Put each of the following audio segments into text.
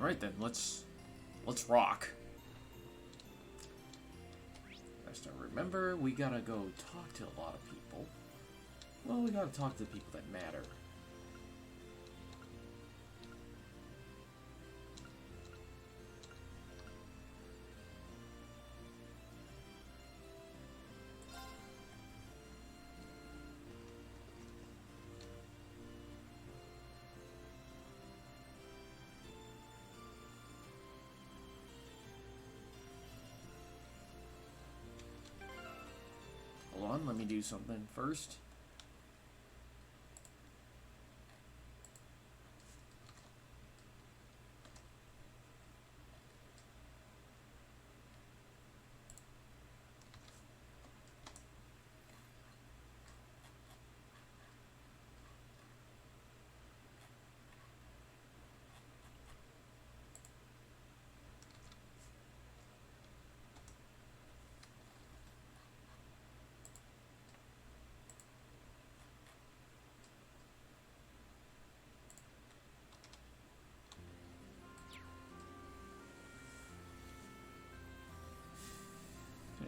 Alright then, let's rock. Last I remember, we gotta go talk to a lot of people. Well, we gotta talk to the people that matter. Hold on, let me do something first.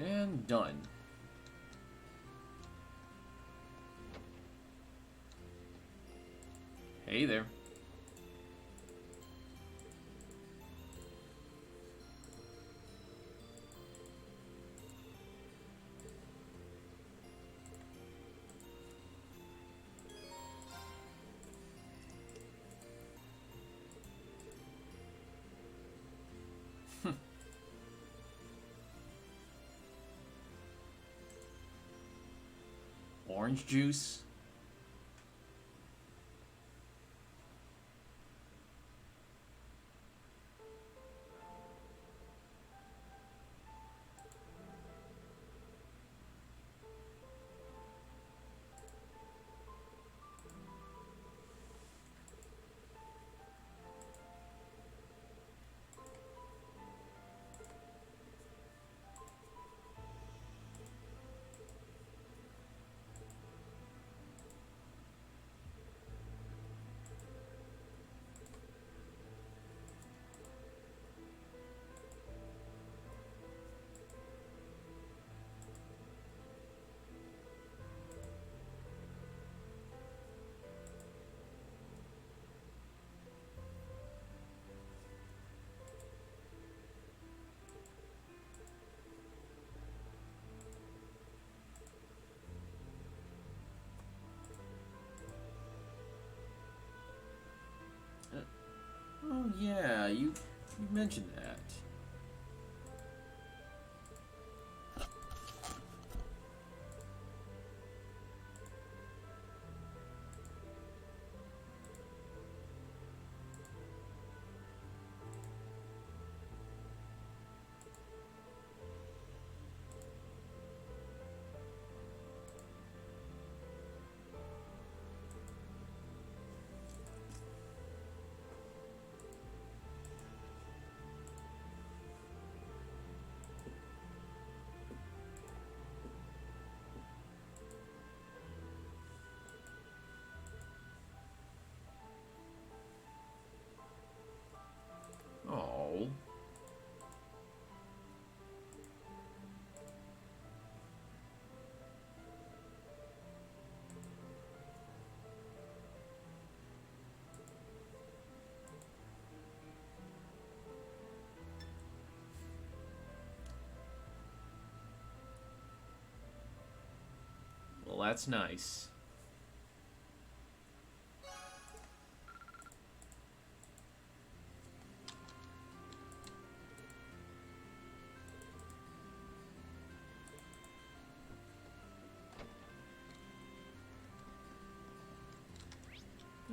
And done. Hey there. Orange juice. Oh yeah, you mentioned that. Oh. Well, that's nice.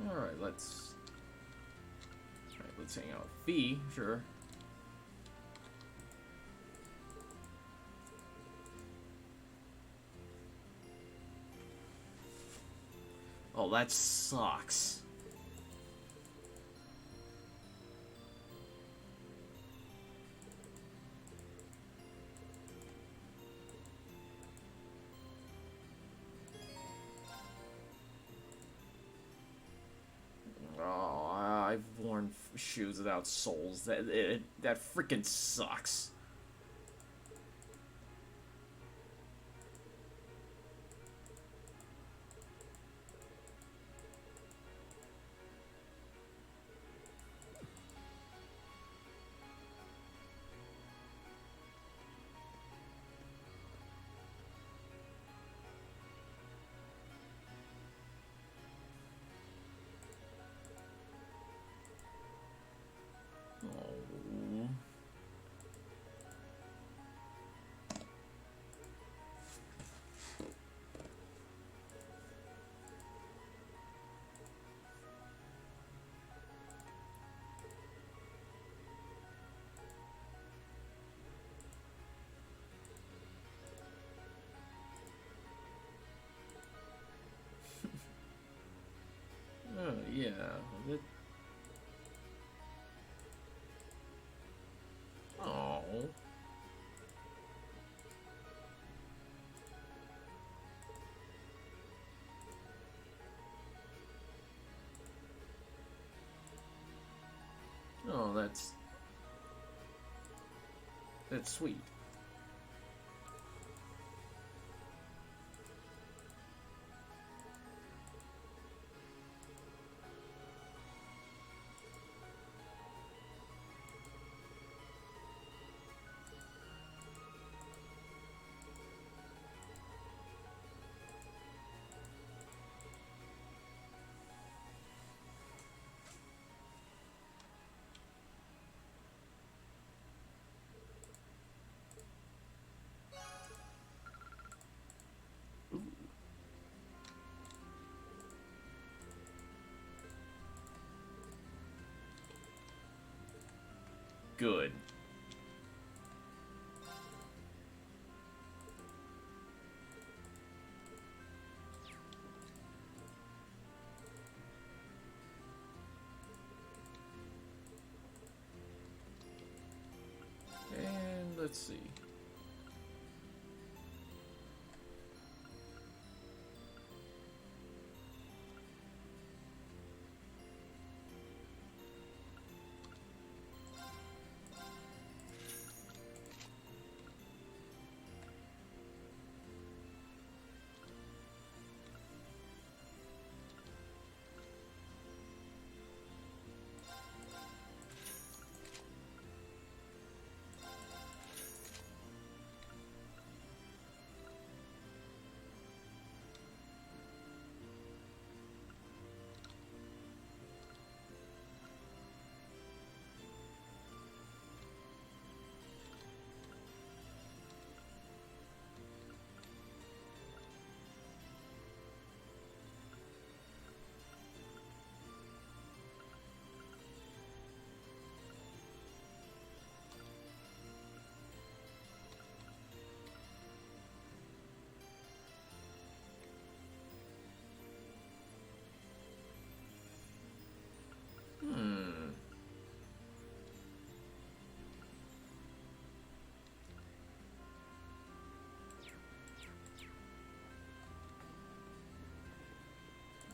Alright, let's hang out. Fee, sure. Oh, that sucks. Oh, I've worn darn shoes without soles. That freaking sucks. Yeah. Oh. Oh, that's sweet. Good. And let's see.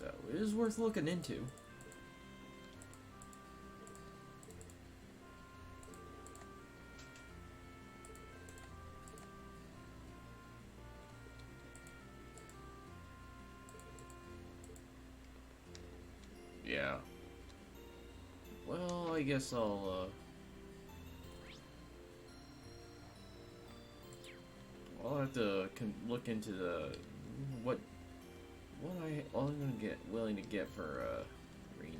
That is worth looking into. Yeah. Well, I guess I'll have to look into what I'm gonna get willing to get for Rean.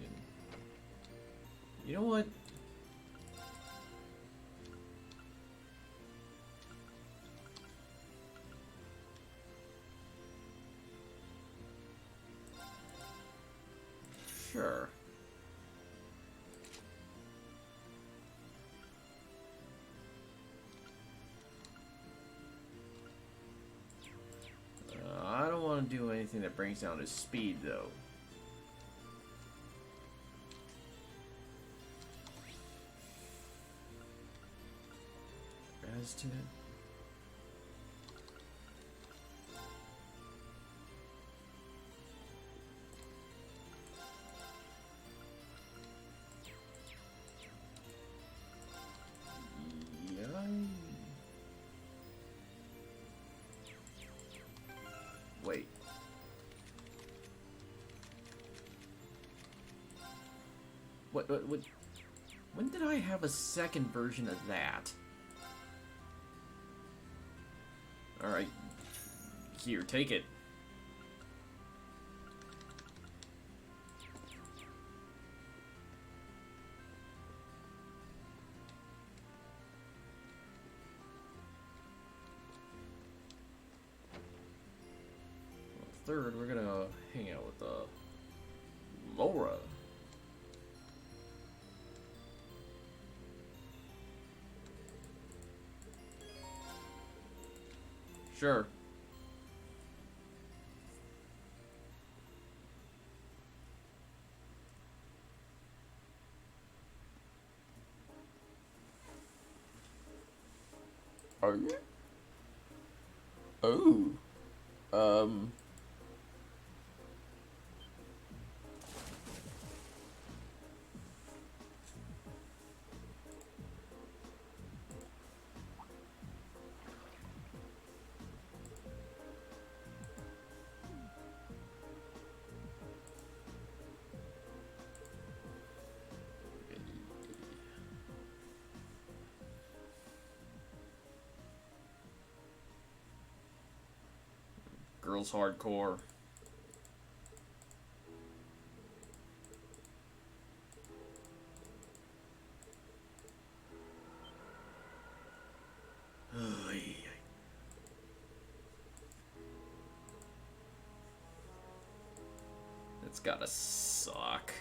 You know what? Sure. I don't want to do anything that brings down his speed, though. As to What? When did I have a second version of that? Alright. Here, take it. Third, we're gonna hang out with Laura. Sure. Are you? Oh. Um. Girls hardcore. It's gotta suck.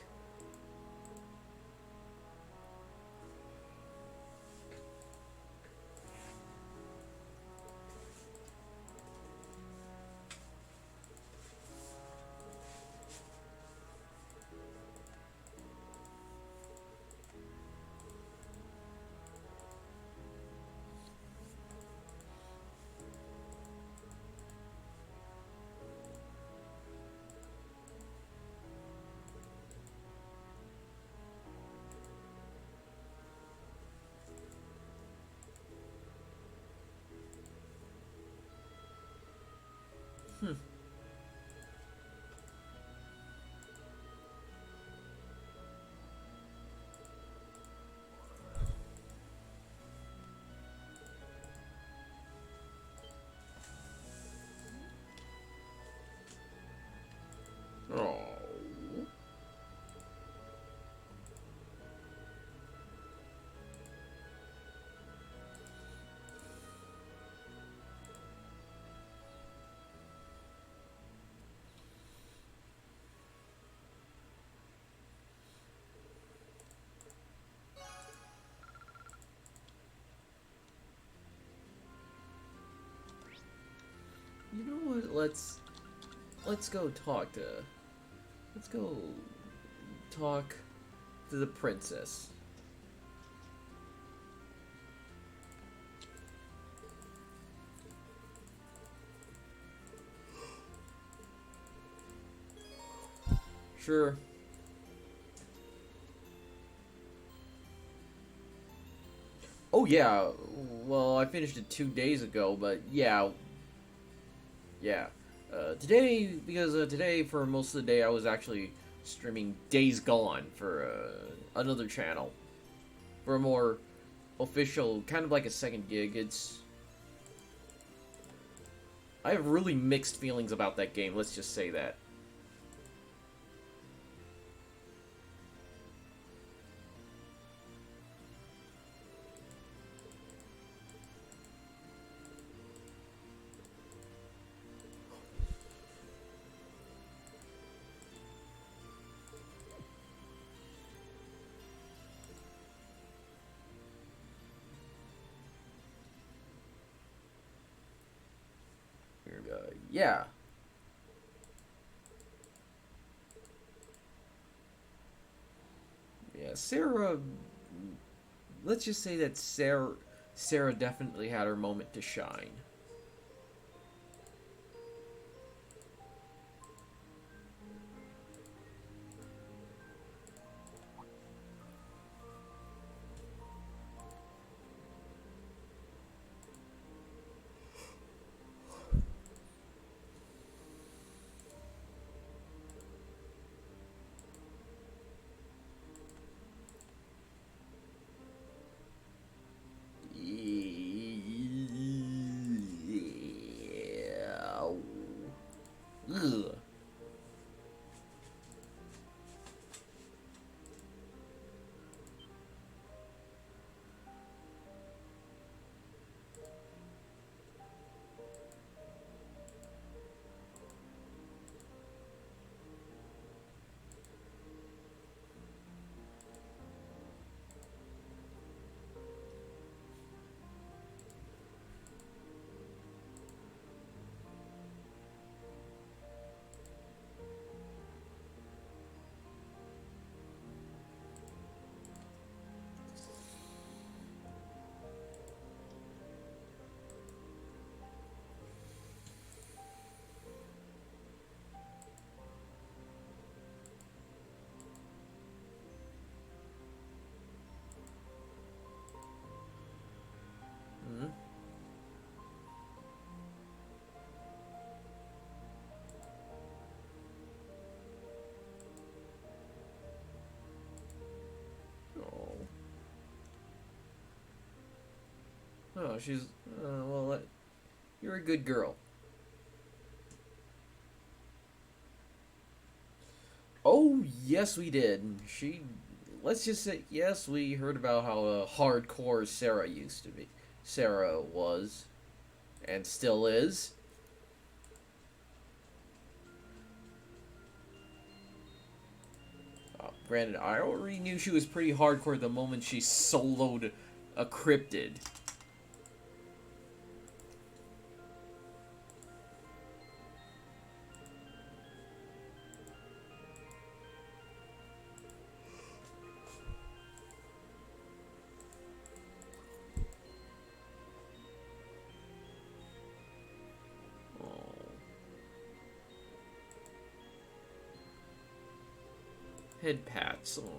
Oh. You know what? Let's go talk to. Let's go talk to the princess. Sure. Oh yeah. Well, I finished it 2 days ago, but yeah, yeah. Today, because today for most of the day I was actually streaming Days Gone for another channel for a more official, kind of like a second gig. I have really mixed feelings about that game. Let's just say that. Yeah. Yeah, Sarah. Let's just say that Sarah definitely had her moment to shine. She's, well, you're a good girl. Oh, yes, we did. Let's just say, yes, we heard about how hardcore Sarah used to be. Sarah was, and still is. Granted, I already knew she was pretty hardcore the moment she soloed a cryptid. Head pats. Aww.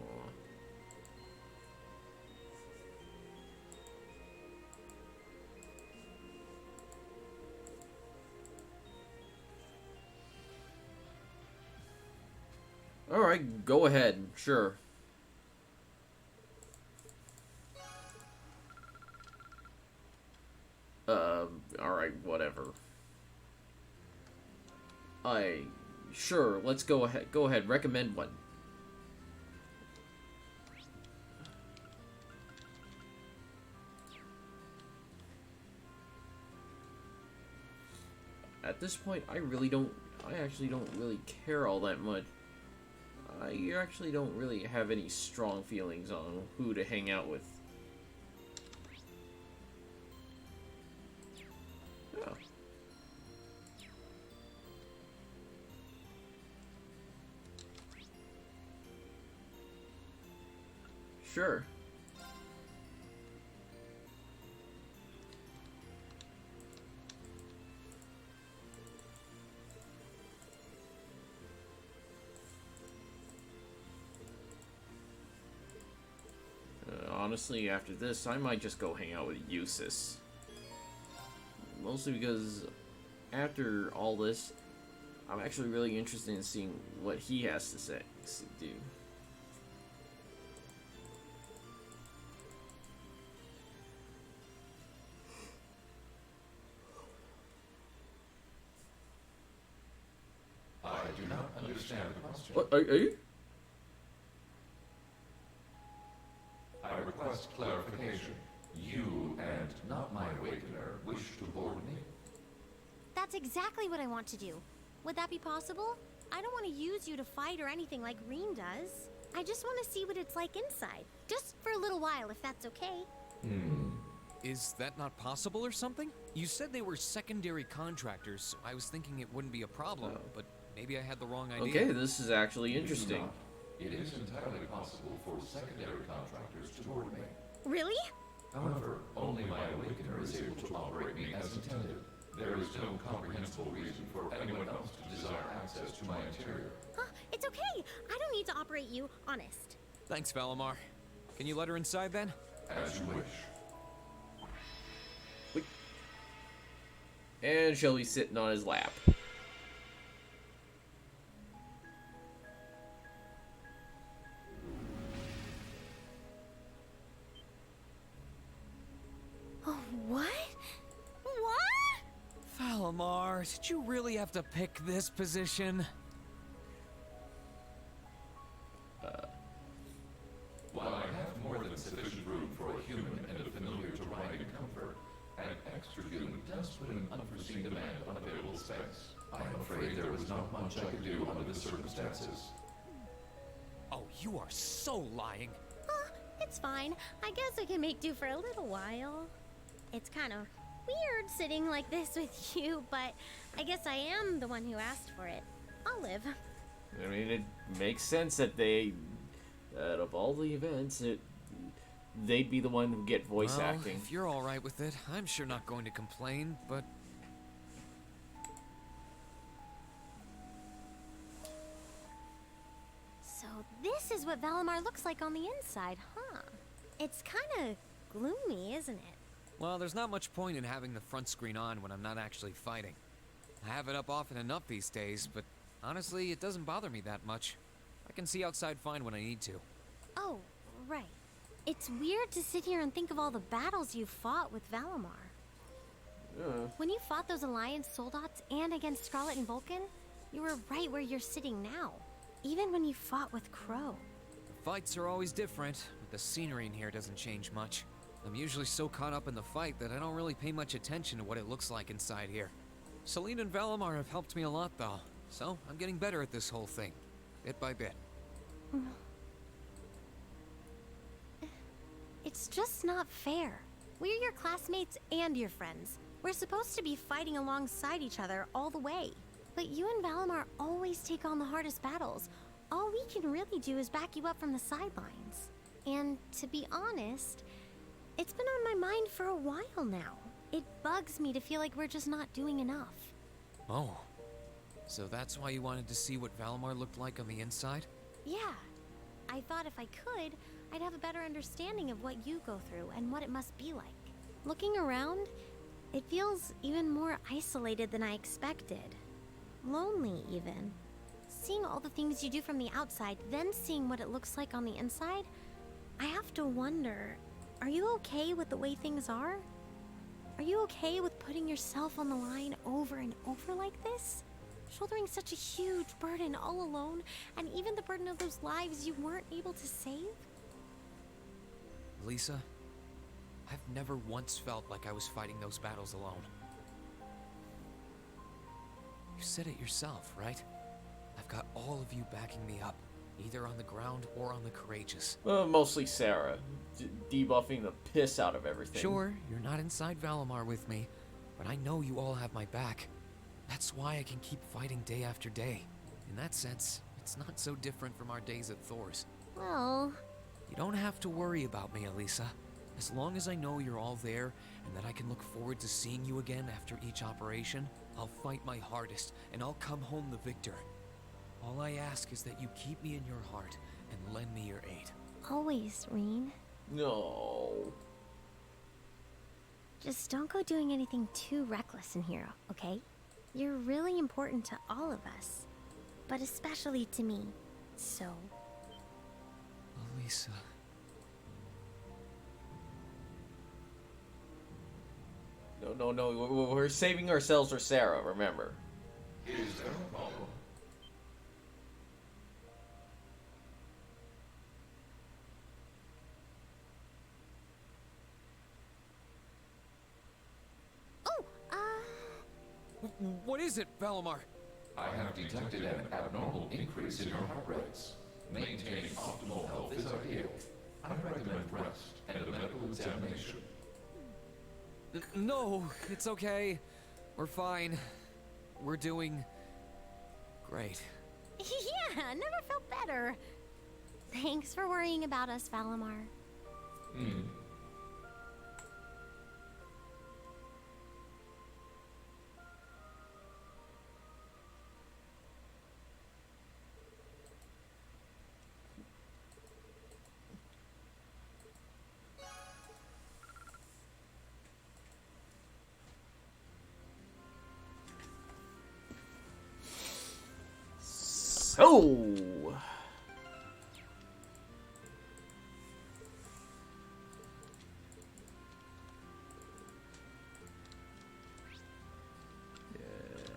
Alright, go ahead. Sure. Alright, whatever. Sure, let's go ahead. Go ahead, recommend one. At this point, I actually don't really care all that much. I actually don't really have any strong feelings on who to hang out with. Yeah. Sure. Honestly, after this, I might just go hang out with Eustace. Mostly because after all this, I'm actually really interested in seeing what he has to say. Do. I do not understand the question. What are you? I request clarification. You and not my awakener wish to board me? That's exactly what I want to do. Would that be possible? I don't want to use you to fight or anything like Rean does. I just want to see what it's like inside. Just for a little while, if that's okay. Is that not possible or something? You said they were secondary contractors, so I was thinking it wouldn't be a problem, but maybe I had the wrong idea. Okay, this is actually interesting. It is entirely possible for secondary contractors to board me. Really? However, only my awakener is able to operate me as intended. There is no comprehensible reason for anyone else to desire access to my interior. Huh? It's okay. I don't need to operate you, honest. Thanks, Valimar. Can you let her inside then? As you wish. And Shelby's sitting on his lap. Oh, what? What? Valimar, did you really have to pick this position? While I have more than sufficient room for a human and a familiar to ride in comfort, an extra human does put an unforeseen demand on available space. I am afraid there was not much I could do under the circumstances. Oh, you are so lying. It's fine. I guess I can make do for a little while. It's kind of weird sitting like this with you, but I guess I am the one who asked for it. I'll live. I mean, it makes sense that out of all the events, they'd be the one who get voice Well, acting. if you're all right with it, I'm sure not going to complain, but... So this is what Valimar looks like on the inside, huh? It's kind of gloomy, isn't it? Well, there's not much point in having the front screen on when I'm not actually fighting. I have it up often enough these days, but honestly, it doesn't bother me that much. I can see outside fine when I need to. Oh, right. It's weird to sit here and think of all the battles you've fought with Valimar. When you fought those Alliance soldats and against Scarlet and Vulcan, you were right where you're sitting now. Even when you fought with Crow. The fights are always different, but the scenery in here doesn't change much. I'm usually so caught up in the fight that I don't really pay much attention to what it looks like inside here. Celine and Valimar have helped me a lot, though, so I'm getting better at this whole thing, bit by bit. It's just not fair. We're your classmates and your friends. We're supposed to be fighting alongside each other all the way. But you and Valimar always take on the hardest battles. All we can really do is back you up from the sidelines. And to be honest, it's been on my mind for a while now. It bugs me to feel like we're just not doing enough. Oh, so that's why you wanted to see what Valimar looked like on the inside? Yeah. I thought if I could, I'd have a better understanding of what you go through and what it must be like. Looking around, it feels even more isolated than I expected. Lonely, even. Seeing all the things you do from the outside, then seeing what it looks like on the inside, I have to wonder, are you okay with the way things are? Are you okay with putting yourself on the line over and over like this? Shouldering such a huge burden all alone, and even the burden of those lives you weren't able to save? Lisa, I've never once felt like I was fighting those battles alone. You said it yourself, right? I've got all of you backing me up, either on the ground or on the courageous. Mostly Sarah, debuffing the piss out of everything. Sure, you're not inside Valimar with me, but I know you all have my back. That's why I can keep fighting day after day. In that sense, it's not so different from our days at Thor's. Well... You don't have to worry about me, Elisa. As long as I know you're all there, and that I can look forward to seeing you again after each operation, I'll fight my hardest, and I'll come home the victor. All I ask is that you keep me in your heart, and lend me your aid. Always, Rean. No. Just don't go doing anything too reckless in here, okay? You're really important to all of us. But especially to me. So... Elisa... No. We're saving ourselves for Sarah, remember. Is there a problem? What is it, Valimar? I have detected an abnormal increase in your heart rates. Maintaining optimal health is ideal. I recommend rest and a medical examination. No, it's okay. We're fine. We're doing... great. Yeah, never felt better. Thanks for worrying about us, Valimar. So...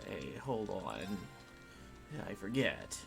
Hey, hold on. I forget.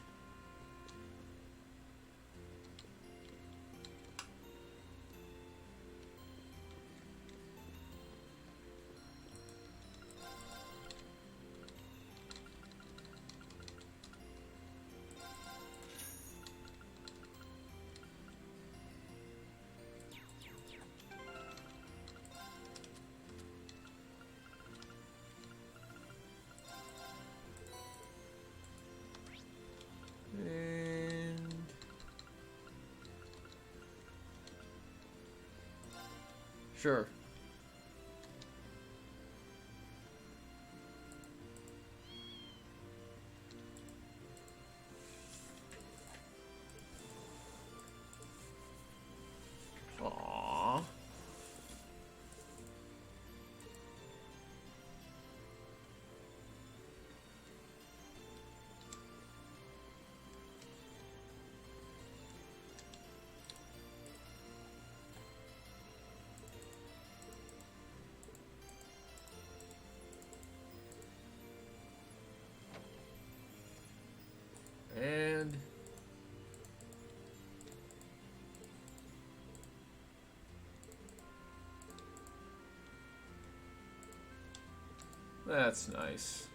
Sure. Aww. That's nice.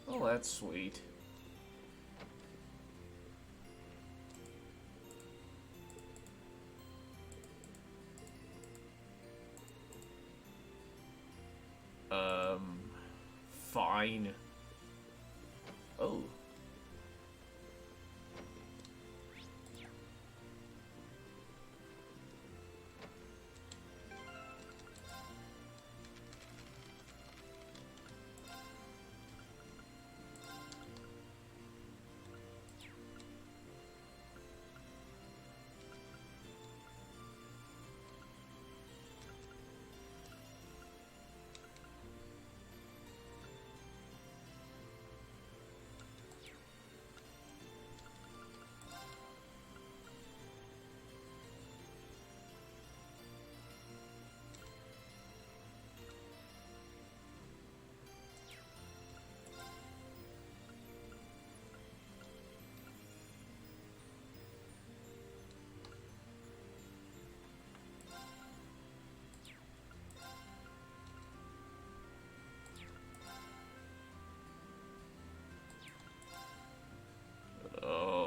Oh, that's sweet. Fine. Oh. Oh.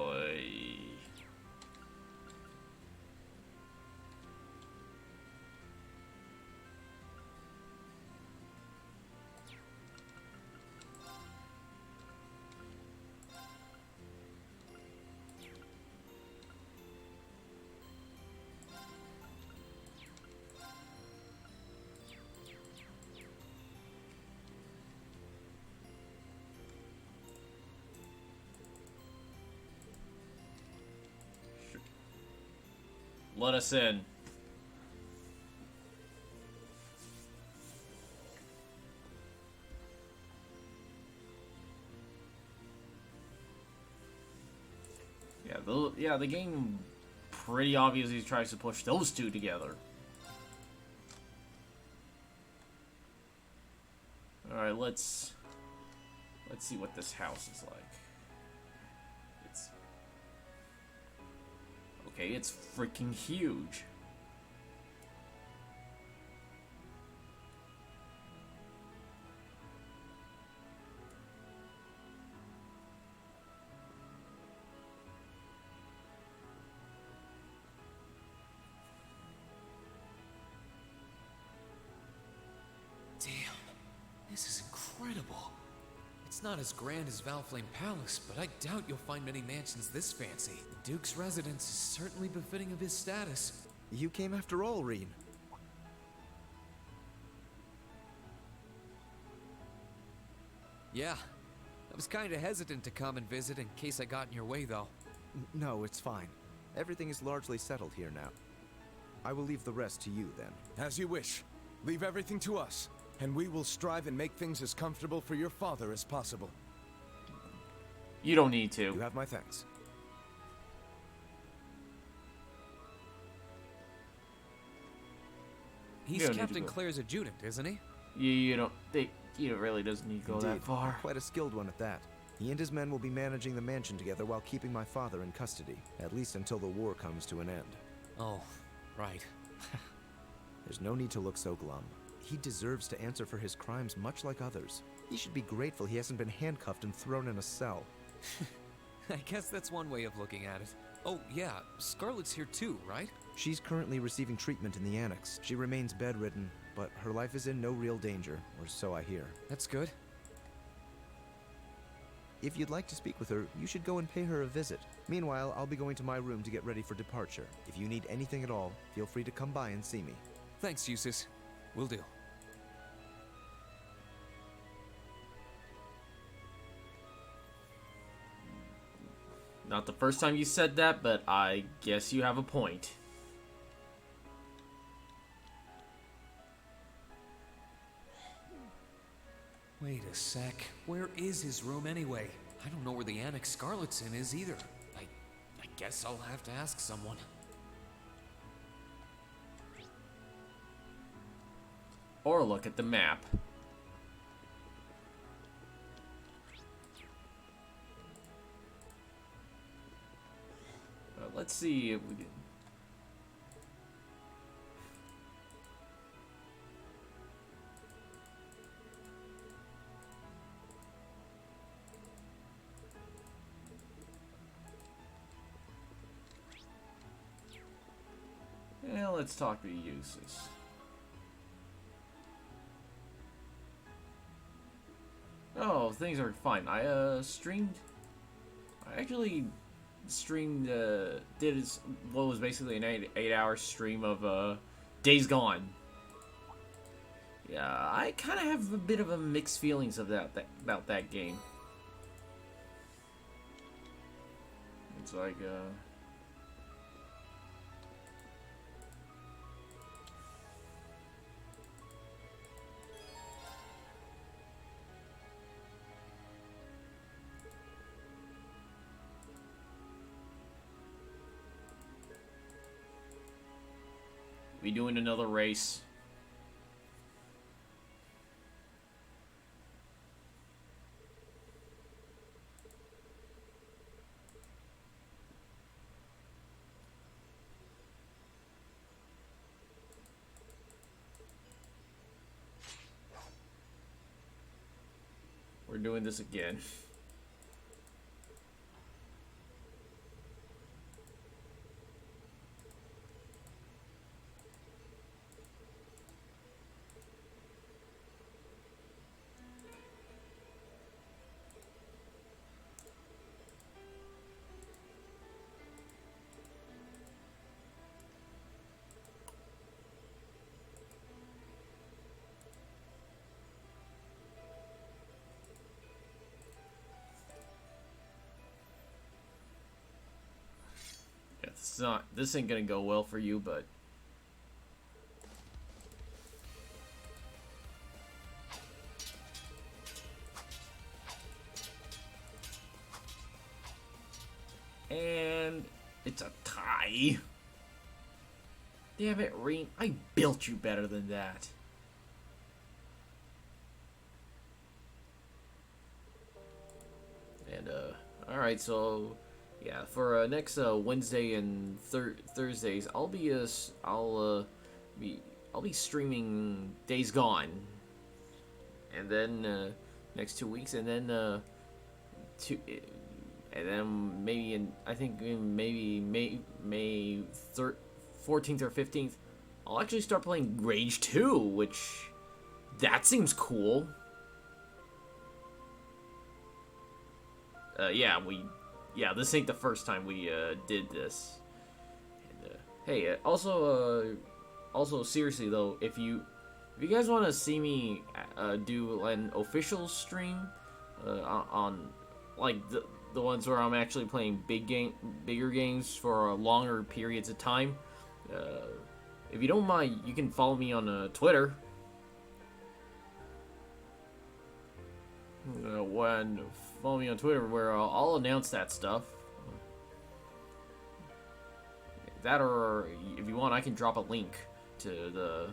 Let us in. Yeah, the game pretty obviously tries to push those two together. Alright, let's see what this house is like. Okay, it's freaking huge. Damn, this is incredible. It's not as grand as Valflame Palace, but I doubt you'll find many mansions this fancy. The Duke's residence is certainly befitting of his status. You came after all, Rean. Yeah, I was kinda hesitant to come and visit in case I got in your way, though. No, it's fine. Everything is largely settled here now. I will leave the rest to you, then. As you wish. Leave everything to us, and we will strive and make things as comfortable for your father as possible. You don't need You to. have my thanks. He's don't need to Captain go. Claire's adjutant, isn't he? You don't. He really doesn't need to go that Indeed, far. quite a skilled one at that. He and his men will be managing the mansion together while keeping my father in custody, at least until the war comes to an end. Oh, right. There's no need to look so glum. He deserves to answer for his crimes much like others. He should be grateful he hasn't been handcuffed and thrown in a cell. I guess that's one way of looking at it. Oh, yeah, Scarlet's here too, right? She's currently receiving treatment in the annex. She remains bedridden, but her life is in no real danger, or so I hear. That's good. If you'd like to speak with her, you should go and pay her a visit. Meanwhile, I'll be going to my room to get ready for departure. If you need anything at all, feel free to come by and see me. Thanks, Eustace. Will do. Not the first time you said that, but I guess you have a point. Wait a sec. Where is his room anyway? I don't know where the annex Scarlet's in is either. I Guess I'll have to ask someone. Or look at the map. Let's see if we can... Yeah, let's talk to the users. Oh, things are fine. I actually streamed what was basically an 8-hour stream of Days Gone. Yeah, I kind of have a bit of a mixed feelings of about that game. It's like we doing another race. We're doing this again. This ain't gonna go well for you, but and it's a tie. Damn it, Rean, I built you better than that. And alright, so yeah, for next Wednesday and Thursdays, I'll be streaming Days Gone, and then next 2 weeks, and then maybe I think maybe May 14th or 15th, I'll actually start playing Rage 2, which that seems cool. Yeah, this ain't the first time we did this. And, hey, also seriously though, if you guys want to see me do an official stream on like the ones where I'm actually playing bigger games for longer periods of time, if you don't mind, you can follow me on Twitter. Follow me on Twitter, where I'll announce that stuff. That, or if you want, I can drop a link to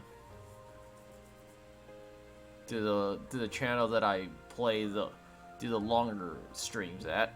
the channel that I do the longer streams at.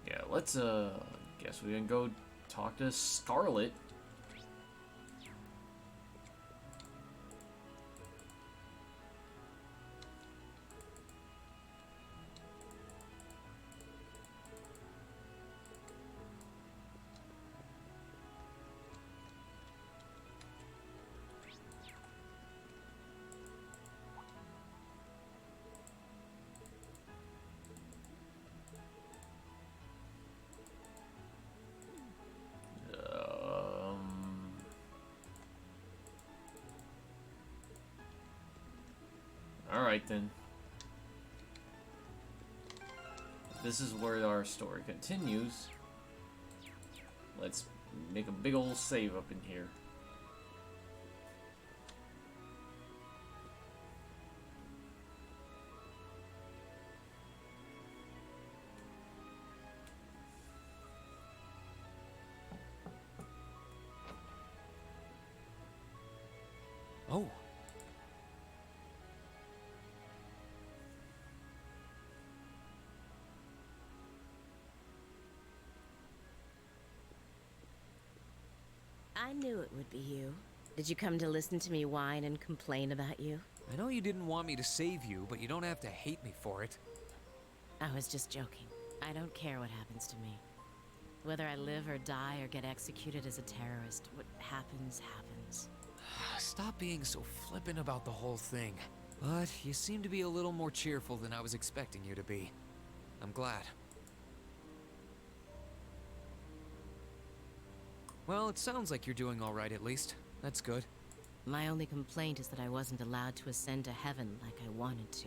Yeah, let's guess we can go talk to Scarlet. Alright then. This is where our story continues. Let's make a big old save up in here. Oh. I knew it would be you. Did you come to listen to me whine and complain about you? I know you didn't want me to save you, but you don't have to hate me for it. I was just joking. I don't care what happens to me. Whether I live or die or get executed as a terrorist, what happens, happens. Stop being so flippant about the whole thing. But you seem to be a little more cheerful than I was expecting you to be. I'm glad. Well, it sounds like you're doing all right at least. That's good. My only complaint is that I wasn't allowed to ascend to heaven like I wanted to.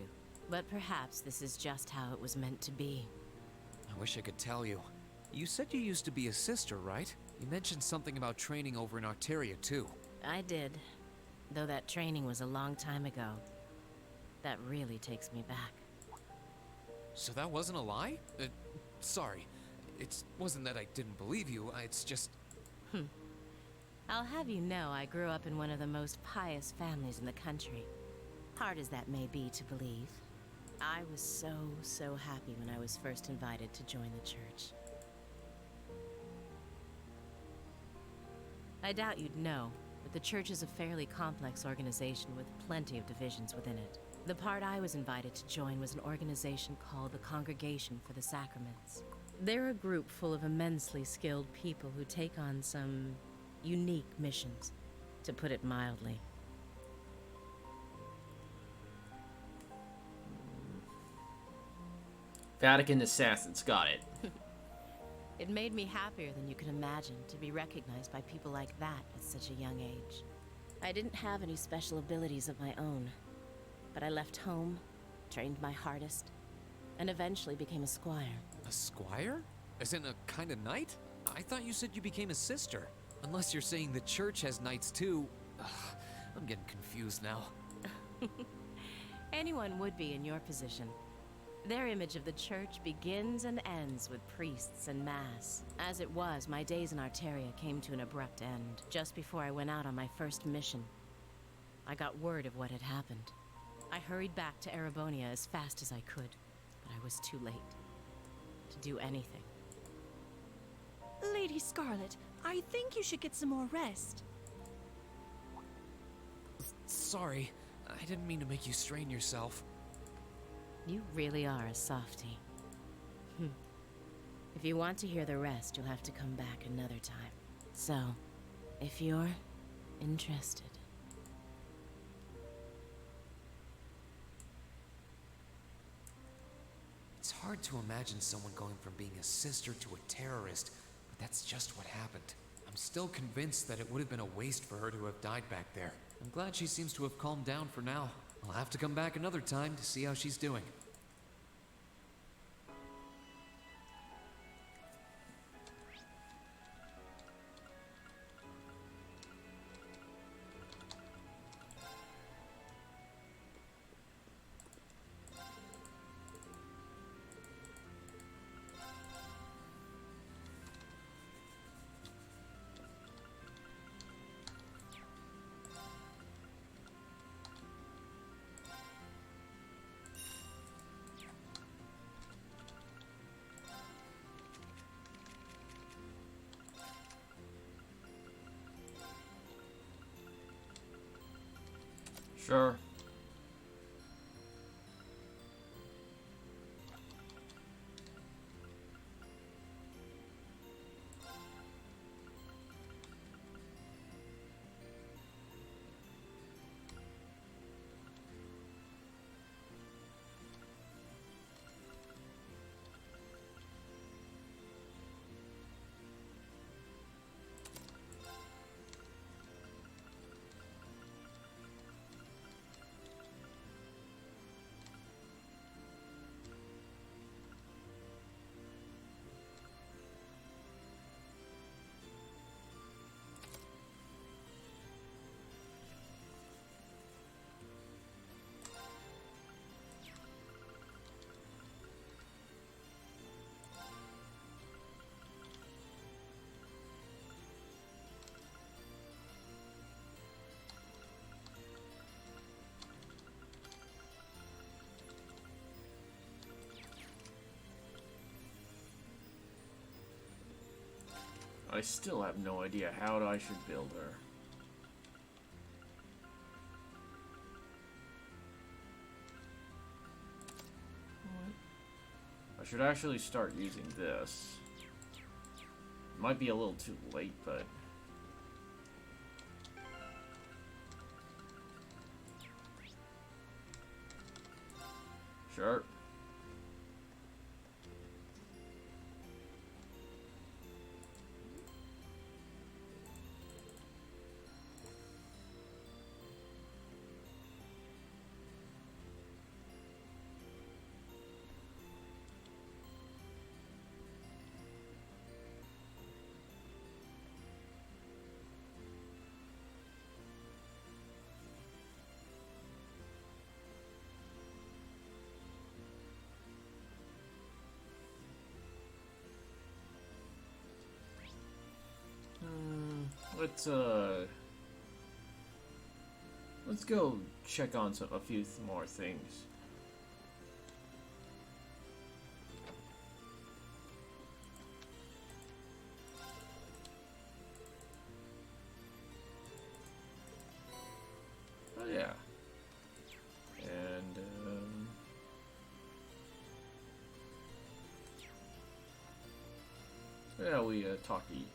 But perhaps this is just how it was meant to be. I wish I could tell you. You said you used to be a sister, right? You mentioned something about training over in Arteria, too. I did. Though that training was a long time ago. That really takes me back. So that wasn't a lie? Sorry. It wasn't that I didn't believe you, it's just... I'll have you know I grew up in one of the most pious families in the country. Hard as that may be to believe. I was so happy when I was first invited to join the church. I doubt you'd know, but the church is a fairly complex organization with plenty of divisions within it. The part I was invited to join was an organization called the Congregation for the Sacraments. They're a group full of immensely skilled people who take on some unique missions, to put it mildly. Vatican assassins, got it. It made me happier than you can imagine to be recognized by people like that at such a young age. I didn't have any special abilities of my own, but I left home, trained my hardest, and eventually became a squire. A squire? As in a kind of knight? I thought you said you became a sister. Unless you're saying the church has knights too. Ugh, I'm getting confused now. Anyone would be in your position. Their image of the church begins and ends with priests and mass. As it was, my days in Arteria came to an abrupt end, just before I went out on my first mission. I got word of what had happened. I hurried back to Erebonia as fast as I could, but I was too late to do anything. Lady Scarlet, I think you should get some more rest. Sorry, I didn't mean to make you strain yourself. You really are a softie. If you want to hear the rest, you'll have to come back another time. So, if you're interested. It's hard to imagine someone going from being a sister to a terrorist, but that's just what happened. I'm still convinced that it would have been a waste for her to have died back there. I'm glad she seems to have calmed down for now. I'll have to come back another time to see how she's doing. Sure. I still have no idea how I should build her. I should actually start using this. Might be a little too late, but... Sure. Let's go check on a few more things. Oh yeah. And yeah, we talked to eat.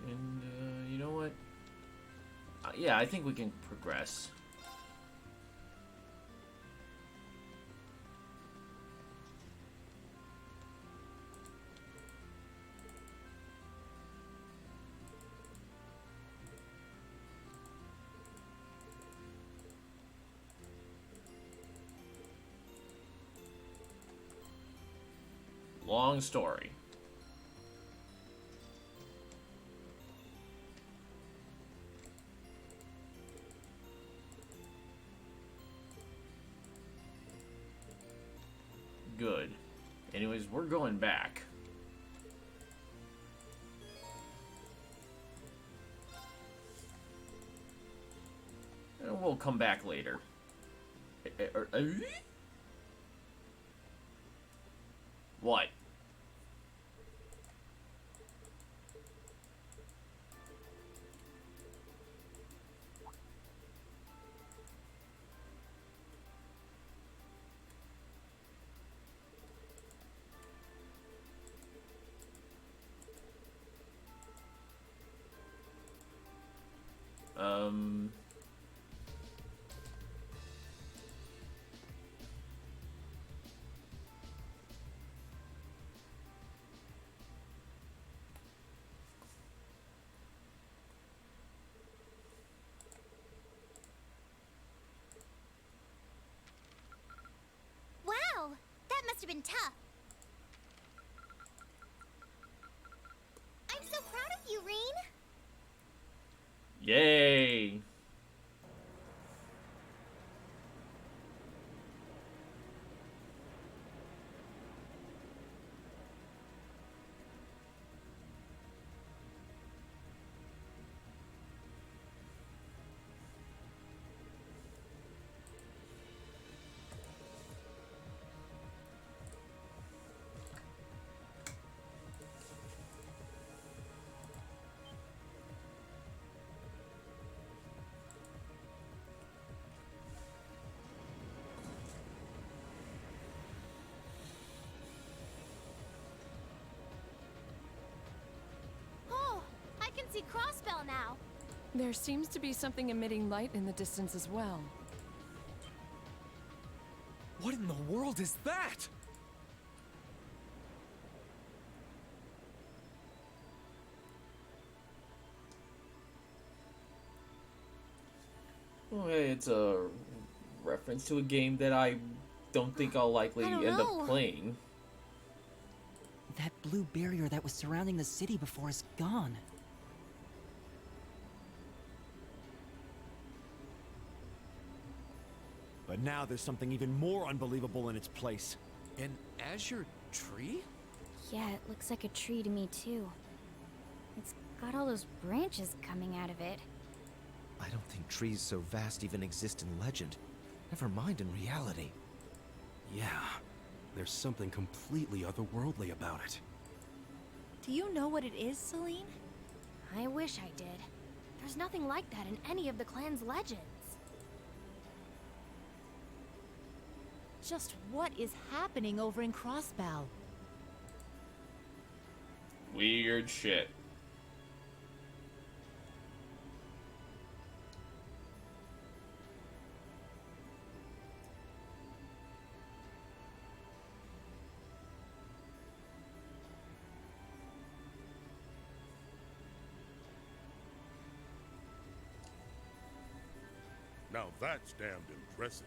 And, you know what? Yeah, I think we can progress. Long story. Good. Anyways, we're going back. And we'll come back later. What? Wow, that must have been tough. I'm so proud of you, Rean. Yay! Oh, I can see Crossbell now. There seems to be something emitting light in the distance as well. What in the world is that? Okay, it's a reference to a game that I don't think I'll likely I don't end know. up playing. That blue barrier that was surrounding the city before is gone. But now there's something even more unbelievable in its place. An azure tree? Yeah, it looks like a tree to me too. It's got all those branches coming out of it. I don't think trees so vast even exist in legend. Never mind in reality. Yeah, there's something completely otherworldly about it. Do you know what it is, Celine? I wish I did. There's nothing like that in any of the clan's legends. Just what is happening over in Crossbow? Weird shit. Now that's damned impressive.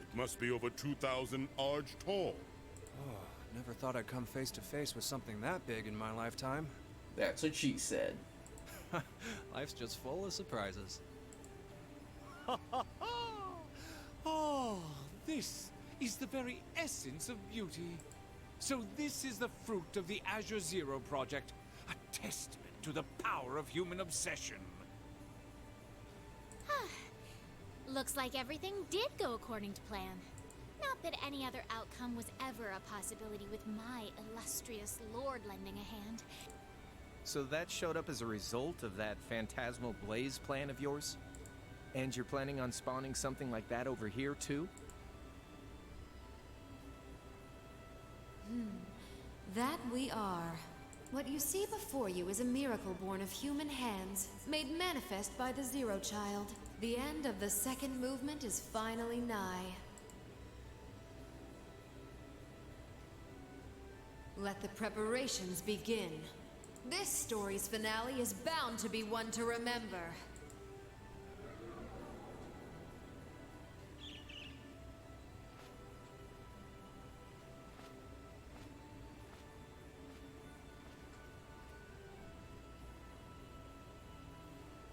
It must be over 2,000 arge tall. Oh, never thought I'd come face to face with something that big in my lifetime. That's what she said. Life's just full of surprises. Oh, this is the very essence of beauty. So this is the fruit of the Azure Zero project, a testament to the power of human obsession. Looks like everything did go according to plan. Not that any other outcome was ever a possibility with my illustrious lord lending a hand. So that showed up as a result of that phantasmal blaze plan of yours? And you're planning on spawning something like that over here, too? That we are. What you see before you is a miracle born of human hands, made manifest by the Zero Child. The end of the second movement is finally nigh. Let the preparations begin. This story's finale is bound to be one to remember.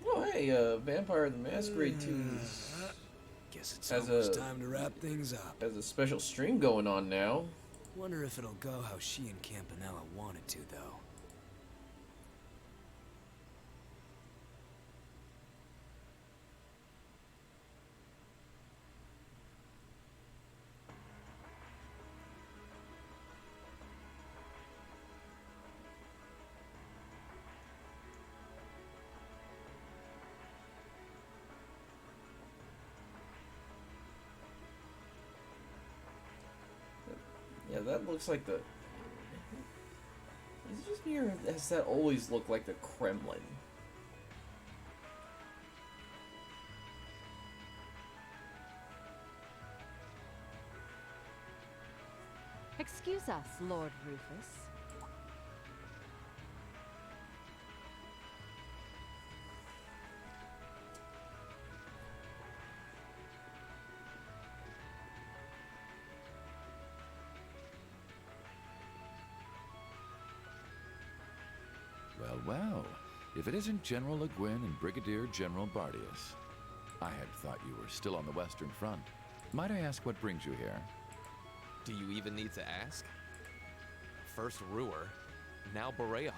Oh, hey, Vampire the Masquerade 2 Guess it's has almost time to wrap things up. has a special stream going on now. Wonder if it'll go how she and Campanella wanted to, though. Yeah, that looks like the... Is it just me, or has that always looked like the Kremlin? Excuse us, Lord Rufus. Well, well. If it isn't General Le Guin and Brigadier General Bardius. I had thought you were still on the Western Front. Might I ask what brings you here? Do you even need to ask? First Ruhr, now Bereahard.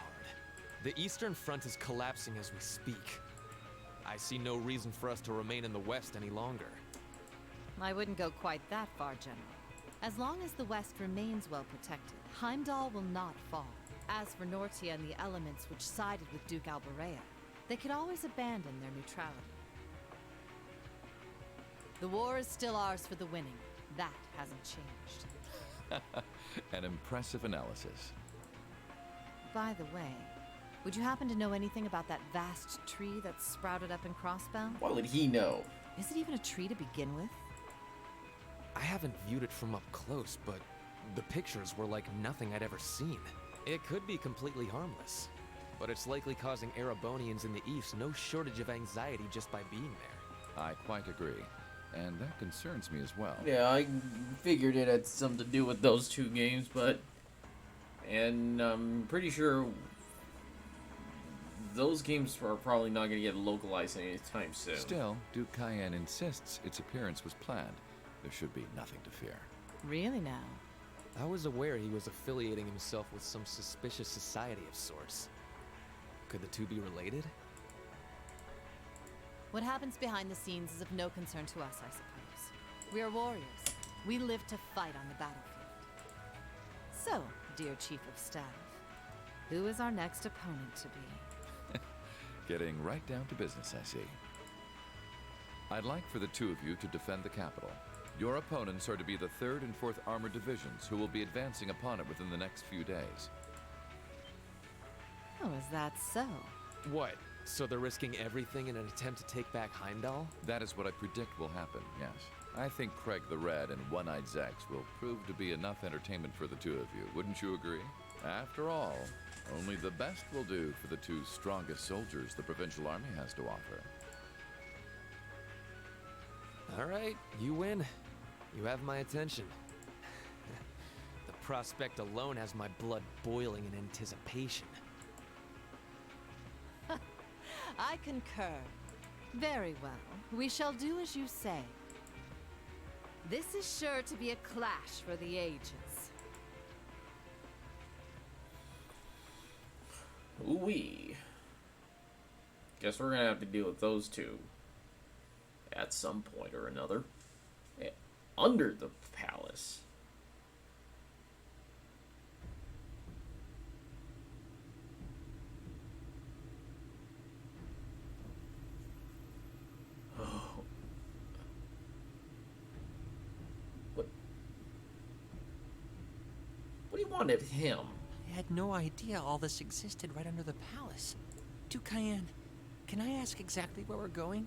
The Eastern Front is collapsing as we speak. I see no reason for us to remain in the West any longer. I wouldn't go quite that far, General. As long as the West remains well protected, Heimdall will not fall. As for Nortia and the elements which sided with Duke Alberea, they could always abandon their neutrality. The war is still ours for the winning. That hasn't changed. An impressive analysis. By the way, would you happen to know anything about that vast tree that's sprouted up in Crossbow? What would he know? Is it even a tree to begin with? I haven't viewed it from up close, but the pictures were like nothing I'd ever seen. It could be completely harmless, but it's likely causing Erebonians in the East no shortage of anxiety just by being there. I quite agree. And that concerns me as well. Yeah, I figured it had something to do with those two games, but... And I'm pretty sure those games are probably not going to get localized anytime soon. Still, Duke Cayenne insists its appearance was planned. There should be nothing to fear. Really now? I was aware he was affiliating himself with some suspicious society of sorts. Could the two be related? What happens behind the scenes is of no concern to us, I suppose. We are warriors. We live to fight on the battlefield. So, dear Chief of Staff, who is our next opponent to be? Getting right down to business, I see. I'd like for the two of you to defend the capital. Your opponents are to be the 3rd and 4th Armored Divisions, who will be advancing upon it within the next few days. Oh, is that so? What? So they're risking everything in an attempt to take back Heimdall? That is what I predict will happen, yes. I think Craig the Red and One-Eyed Zex will prove to be enough entertainment for the two of you. Wouldn't you agree? After all, only the best will do for the two strongest soldiers the Provincial Army has to offer. All right, you win. You have my attention. The prospect alone has my blood boiling in anticipation. I concur. Very well. We shall do as you say. This is sure to be a clash for the ages. Ooh-wee. Guess we're gonna have to deal with those two at some point or another. Under the palace. Oh. What do you want of him? I had no idea all this existed right under the palace. Duke Cayenne, can I ask exactly where we're going?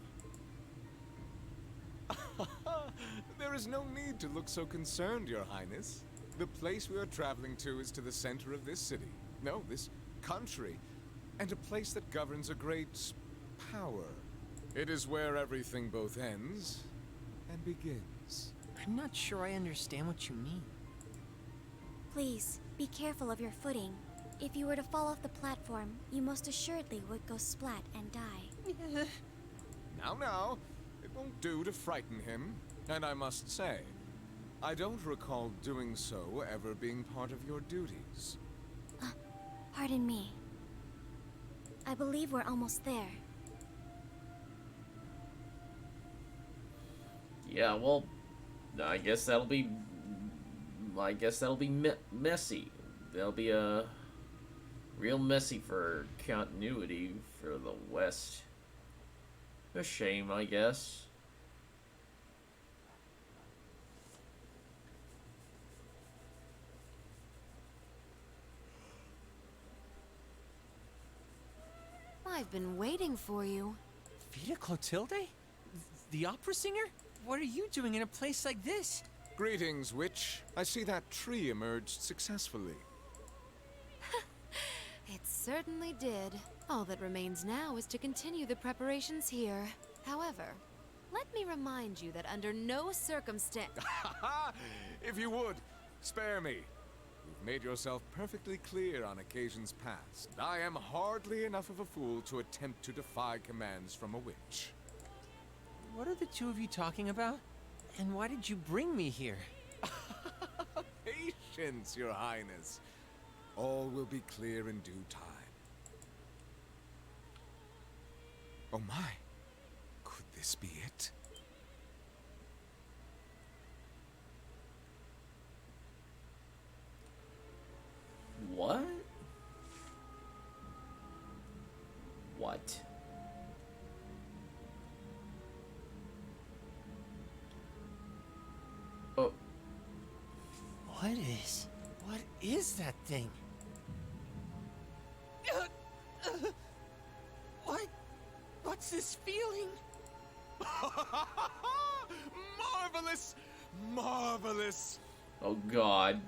There is no need to look so concerned, Your Highness. The place we are traveling to is to the center of this city. No, this country. And a place that governs a great power. It is where everything both ends and begins. I'm not sure I understand what you mean. Please, be careful of your footing. If you were to fall off the platform, you most assuredly would go splat and die. Now, it won't do to frighten him. And I must say, I don't recall doing so ever being part of your duties. Pardon me. I believe we're almost there. Yeah, well, I guess that'll be messy. That'll be real messy for continuity for the West. A shame, I guess. I've been waiting for you. Vita Clotilde? The opera singer? What are you doing in a place like this? Greetings, witch. I see that tree emerged successfully. It certainly did. All that remains now is to continue the preparations here. However, let me remind you that under no circumstance... If you would, spare me. You've made yourself perfectly clear on occasions past. I am hardly enough of a fool to attempt to defy commands from a witch. What are the two of you talking about? And why did you bring me here? Patience, Your Highness. All will be clear in due time. Oh my. Could this be it? What? What? Oh. What is that thing? What's this feeling? Marvelous! Marvelous! Oh god.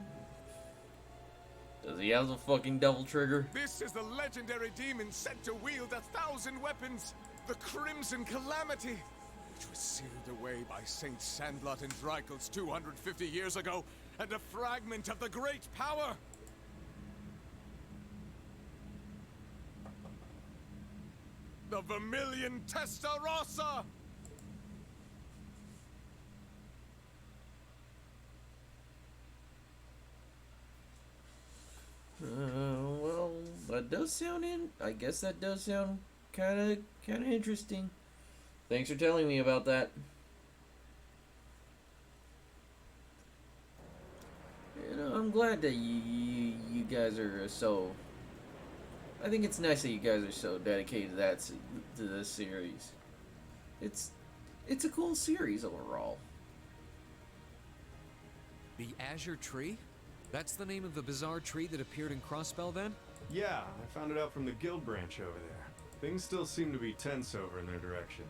Does he have the fucking devil trigger? This is the legendary demon sent to wield 1,000 weapons. The Crimson Calamity, which was sealed away by Saint Sandlot and Dreikel's 250 years ago, and a fragment of the great power. The Vermilion Testarossa! That does sound in. I guess that does sound kind of interesting. Thanks for telling me about that. You know, I'm glad that you guys are so. I think it's nice that you guys are so dedicated to this series. It's a cool series overall. The Azure Tree? That's the name of the bizarre tree that appeared in Crossbell then? Yeah, I found it out from the guild branch over there. Things still seem to be tense over in their direction.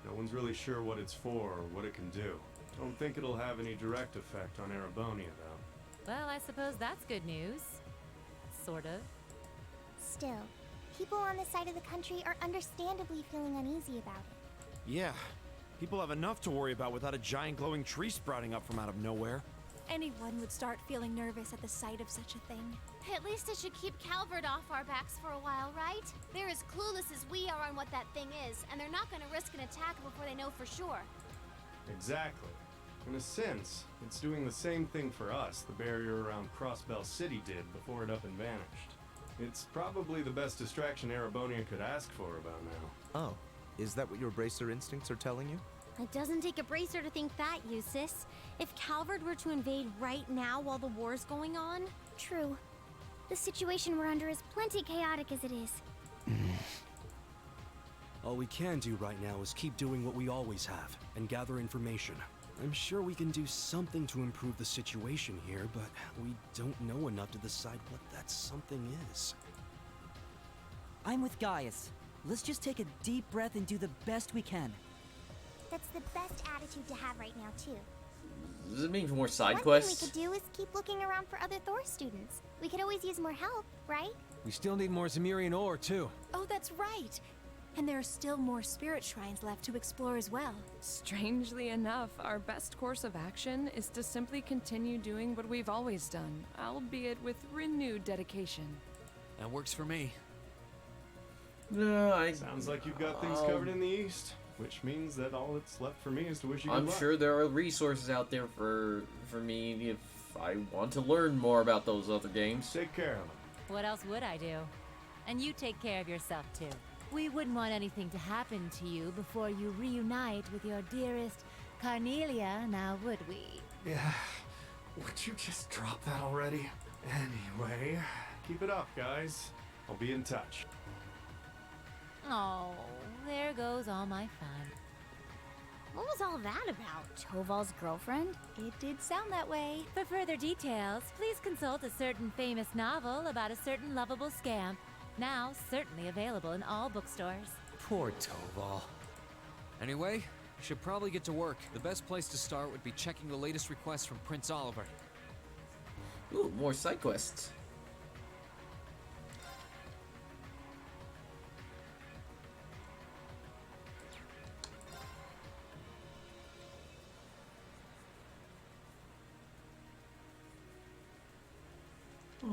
No one's really sure what it's for or what it can do. Don't think it'll have any direct effect on Erebonia, though. Well, I suppose that's good news. Sort of. Still, people on this side of the country are understandably feeling uneasy about it. Yeah, people have enough to worry about without a giant glowing tree sprouting up from out of nowhere. Anyone would start feeling nervous at the sight of such a thing. At least it should keep Calvert off our backs for a while, right? They're as clueless as we are on what that thing is, and they're not gonna risk an attack before they know for sure. Exactly. In a sense, it's doing the same thing for us the barrier around Crossbell City did before it up and vanished. It's probably the best distraction Erebonia could ask for about now. Oh, is that what your bracer instincts are telling you? It doesn't take a bracer to think that, Eustace. If Calvert were to invade right now while the war's going on... True. The situation we're under is plenty chaotic as it is. All we can do right now is keep doing what we always have, and gather information. I'm sure we can do something to improve the situation here, but we don't know enough to decide what that something is. I'm with Gaius. Let's just take a deep breath and do the best we can. That's the best attitude to have right now, too. Does it mean more side One quests? thing we could do is keep looking around for other Thor students. We could always use more help, right? We still need more Zemirian ore, too. Oh, that's right. And there are still more spirit shrines left to explore as well. Strangely enough, our best course of action is to simply continue doing what we've always done, albeit with renewed dedication. That works for me. No, Sounds like you've got things covered in the east, which means that all that's left for me is to wish you good I'm luck. sure there are resources out there for me if I want to learn more about those other games. Take care of them. What else would I do? And you take care of yourself, too. We wouldn't want anything to happen to you before you reunite with your dearest Carnelia, now would we? Yeah, would you just drop that already? Anyway, keep it up, guys. I'll be in touch. Oh, there goes all my fun. What was all that about? Toval's girlfriend? It did sound that way. For further details, please consult a certain famous novel about a certain lovable scamp, now certainly available in all bookstores. Poor Toval. Anyway, should probably get to work. The best place to start would be checking the latest requests from Prince Oliver. Ooh, more side quests.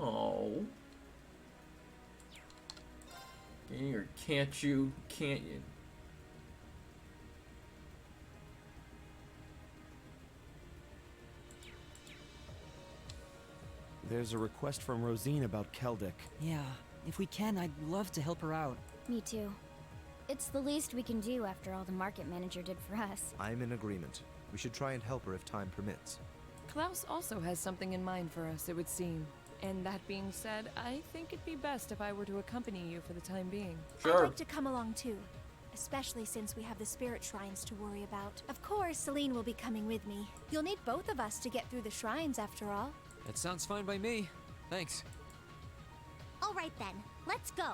Oh. Or can't you? Can't you? There's a request from Rosine about Keldic. Yeah, if we can, I'd love to help her out. Me too. It's the least we can do after all the market manager did for us. I'm in agreement. We should try and help her if time permits. Klaus also has something in mind for us, it would seem. And that being said, I think it'd be best if I were to accompany you for the time being. I'd like to come along too, especially since we have the spirit shrines to worry about. Of course, Celine will be coming with me. You'll need both of us to get through the shrines after all. That sounds fine by me. Thanks. All right then, let's go.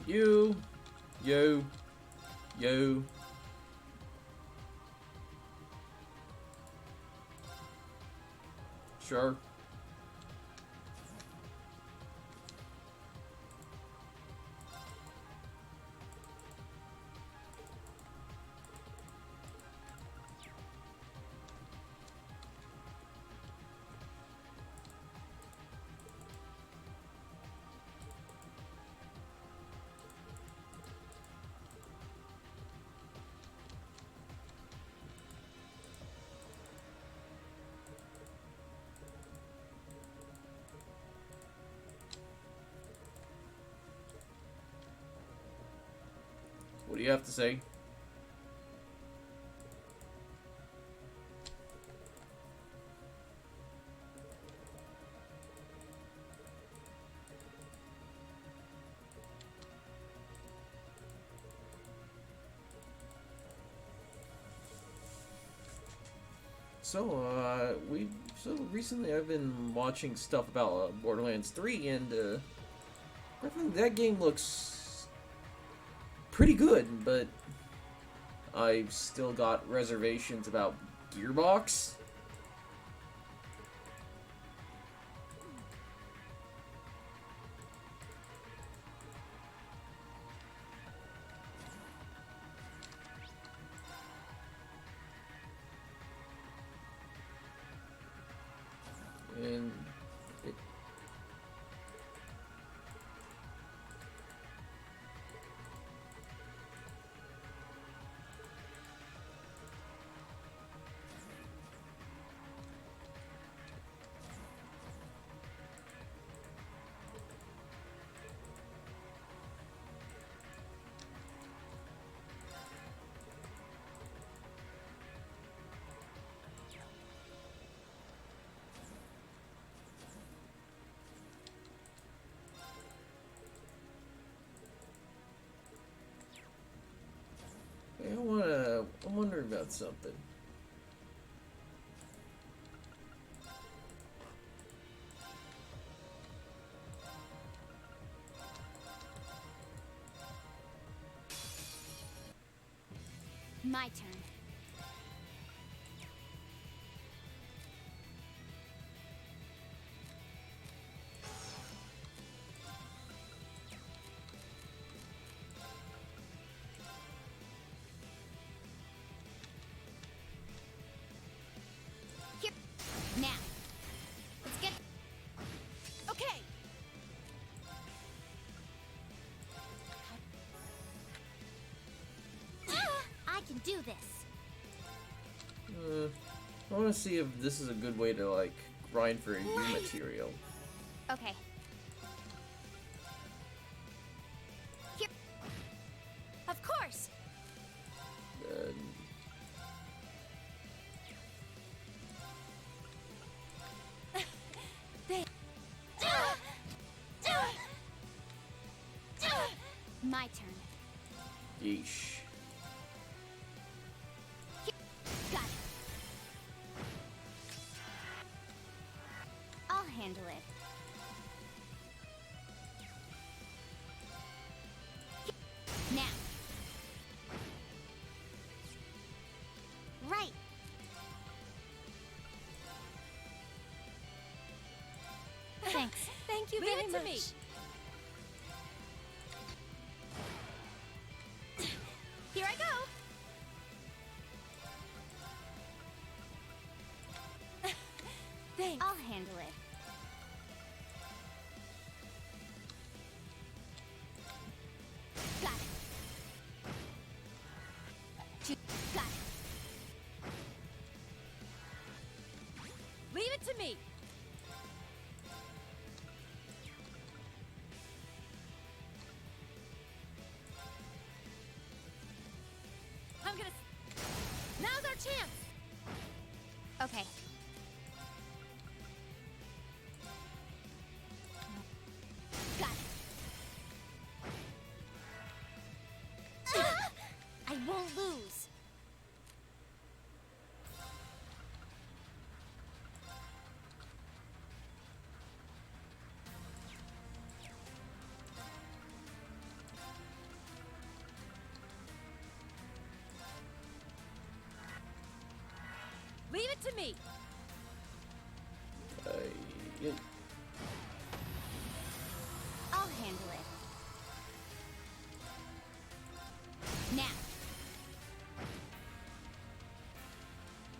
You. Sure. you have to say? So, recently I've been watching stuff about Borderlands 3, and I think that game looks pretty good, but I've still got reservations about Gearbox. And it, I'm wondering about something. My turn. Here. Now. Let's get... Okay! I can do this. I want to see if this is a good way to, like, grind for new material. Okay. Here. Of course. They... My turn. Yeesh. Got it. I'll handle it. Now. Right. Thanks. Thank you Leave very it to much. me. Here I go. Thanks. I'll handle it. Got it. Got it. Leave it to me. I'm gonna... Now's our chance! Okay. Got it. I won't lose. Leave it to me. Yeah. I'll handle it. Now.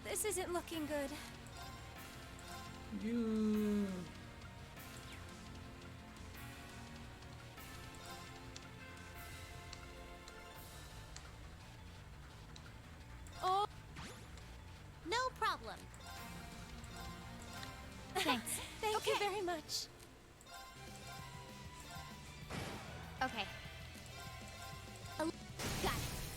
This isn't looking good. You... Oh. No problem. Thanks. Thank you very much. Okay. Got it.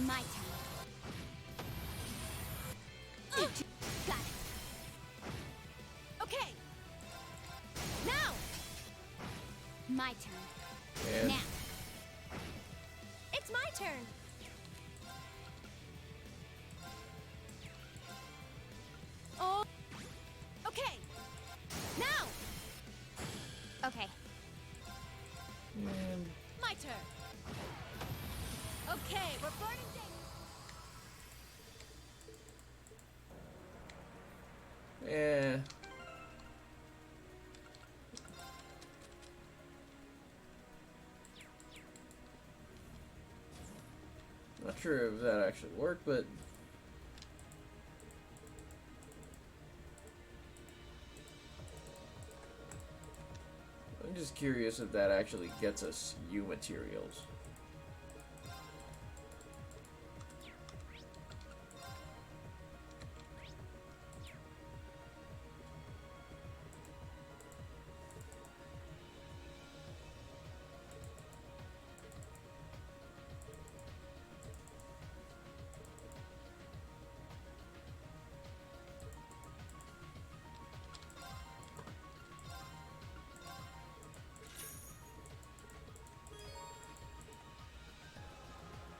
My turn. Got it. Okay. Now. My turn. And Now. It's my turn. Oh. Okay. Now. Okay. and My turn. Okay, we're burning things. yeah. Not sure if that actually worked, but I'm just curious if that actually gets us U materials.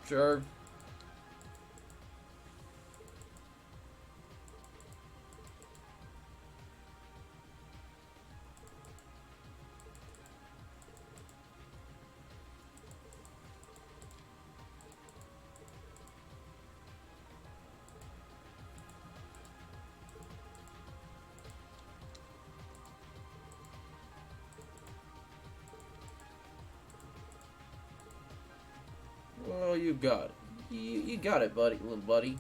Sure. Well, you got it. You got it, buddy, little buddy.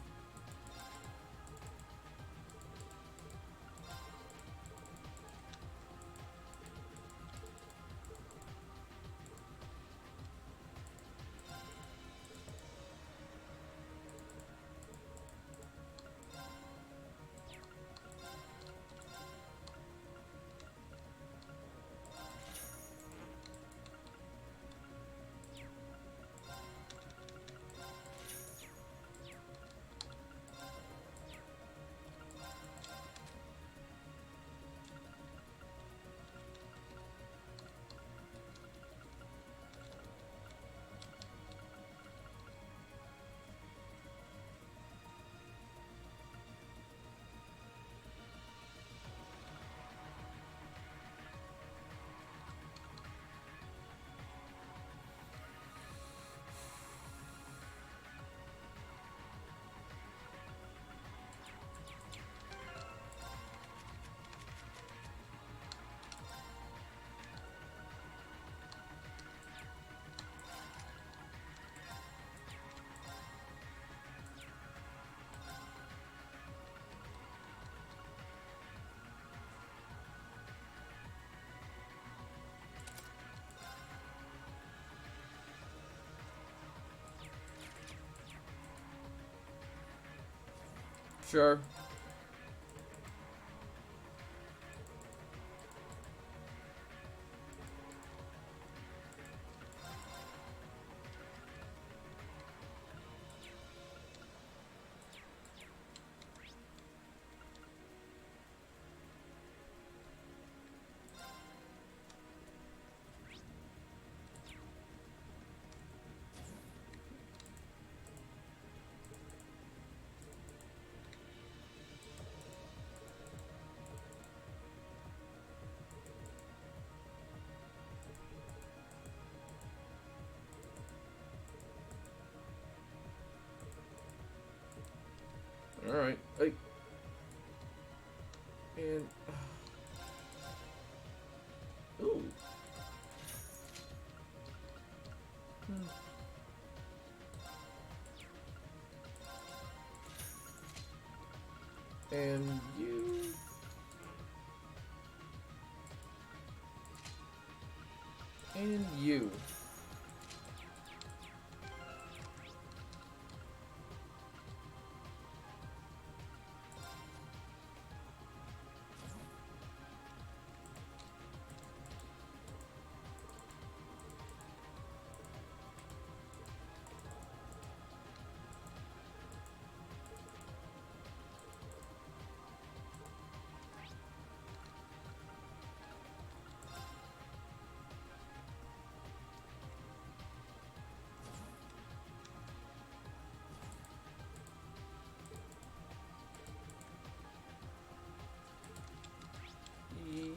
Sure. All right. Hey. And ooh. And you. And you.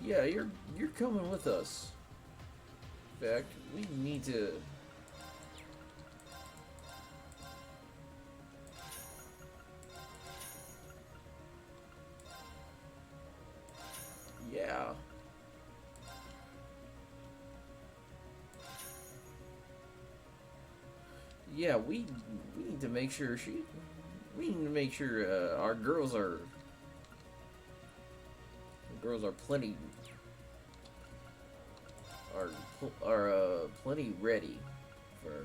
Yeah, you're coming with us. In fact, we need to. Yeah. Yeah, we need to make sure we need to make sure our girls are plenty ready for.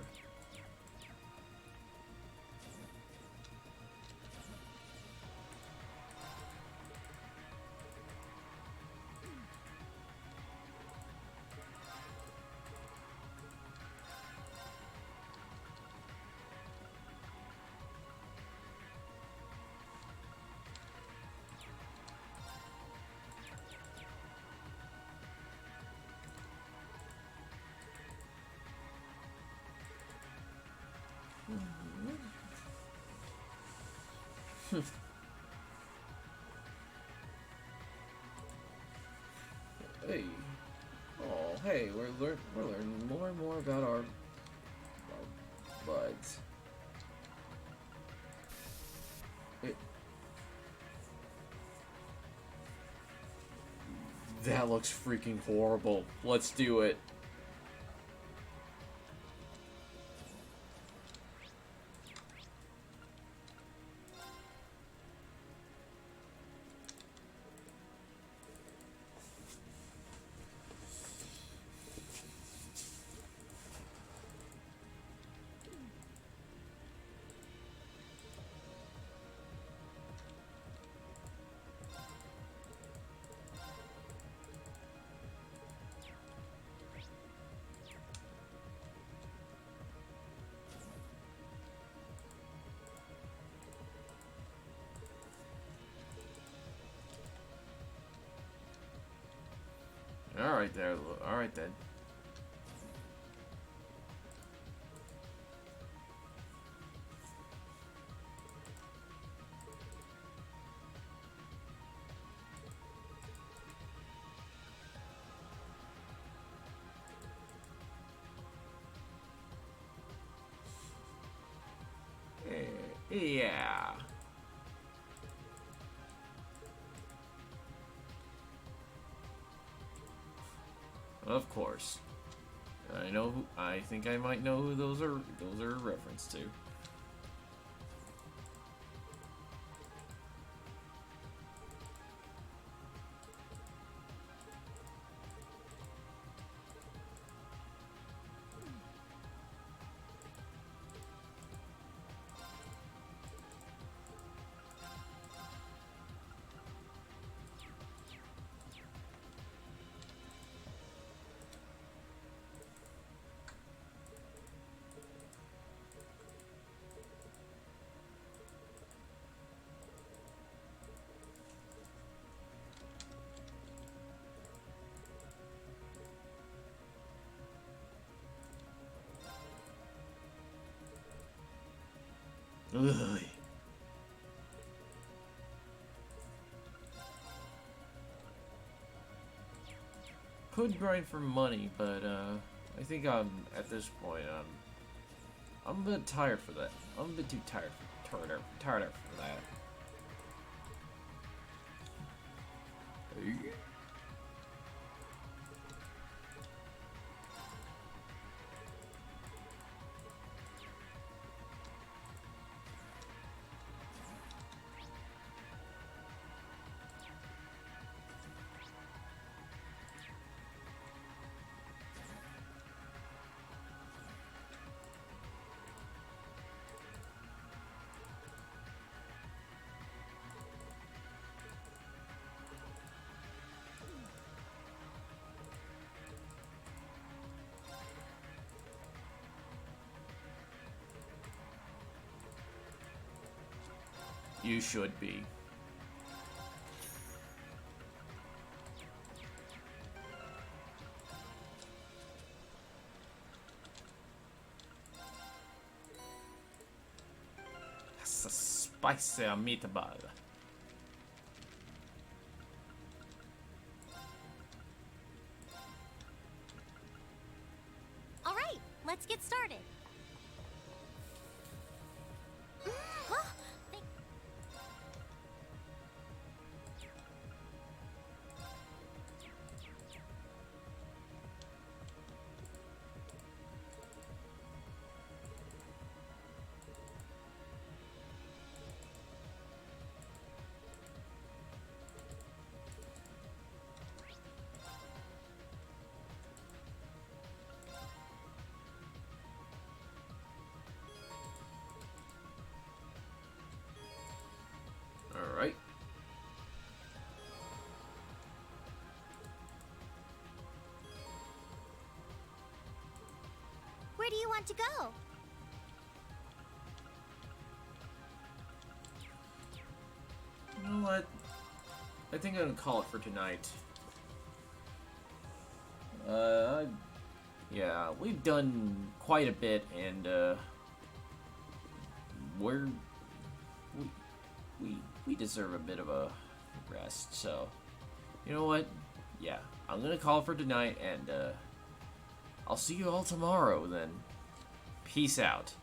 Hey, oh, hey, we're learning more and more about our buds. It, that looks freaking horrible. Let's do it. All right there. All right then. Yeah. Of course. I think I might know who those are a reference to. Ugh. Could grind for money, but I think I'm at this point I'm a bit tired for that. I'm a bit too tired for that. Hey. You should be. That's a spicy meatball. Where do you want to go? You know what? I think I'm gonna call it for tonight. Yeah, we've done quite a bit, and we deserve a bit of a rest. So, you know what? Yeah, I'm gonna call it for tonight, and I'll see you all tomorrow. Then, peace out.